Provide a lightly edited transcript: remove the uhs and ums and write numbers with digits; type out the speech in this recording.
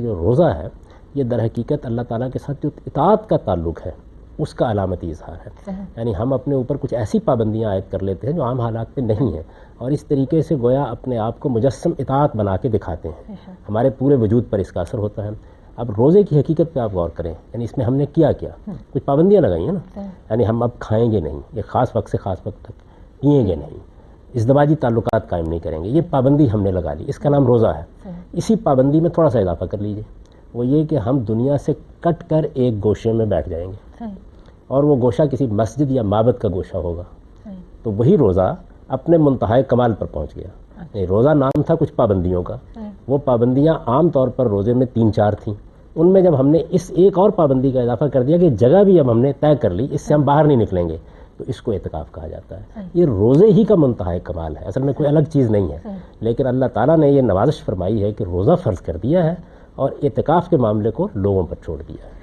جو روزہ ہے یہ در حقیقت اللہ تعالیٰ کے ساتھ جو اطاعت کا تعلق ہے اس کا علامتی اظہار ہے. یعنی ہم اپنے اوپر کچھ ایسی پابندیاں عائد کر لیتے ہیں جو عام حالات میں نہیں ہیں، اور اس طریقے سے گویا اپنے آپ کو مجسم اطاعت بنا کے دکھاتے ہیں. ہمارے پورے وجود پر اس کا اثر ہوتا ہے. اب روزے کی حقیقت پہ آپ غور کریں، یعنی اس میں ہم نے کیا کچھ پابندیاں لگائی ہیں نا. یعنی ہم اب کھائیں گے نہیں، یہ خاص وقت سے خاص وقت تک پئیں گے نہیں، ازدواجی تعلقات قائم نہیں کریں گے، یہ پابندی ہم نے لگا لی، اس کا نام روزہ ہے. اسی پابندی میں تھوڑا سا اضافہ کر لیجئے، وہ یہ کہ ہم دنیا سے کٹ کر ایک گوشے میں بیٹھ جائیں گے، اور وہ گوشہ کسی مسجد یا معبد کا گوشہ ہوگا. تو وہی روزہ اپنے منتہائے کمال پر پہنچ گیا. روزہ نام تھا کچھ پابندیوں کا، وہ پابندیاں عام طور پر روزے میں 3-4 تھیں. ان میں جب ہم نے اس ایک اور پابندی کا اضافہ کر دیا کہ جگہ بھی اب ہم نے طے کر لی، اس سے ہم باہر نہیں نکلیں گے، تو اس کو اعتکاف کہا جاتا ہے. یہ روزے ہی کا منتہائے کمال ہے، اصل میں کوئی الگ چیز نہیں ہے. لیکن اللہ تعالیٰ نے یہ نوازش فرمائی ہے کہ روزہ فرض کر دیا ہے اور اعتکاف کے معاملے کو لوگوں پر چھوڑ دیا ہے.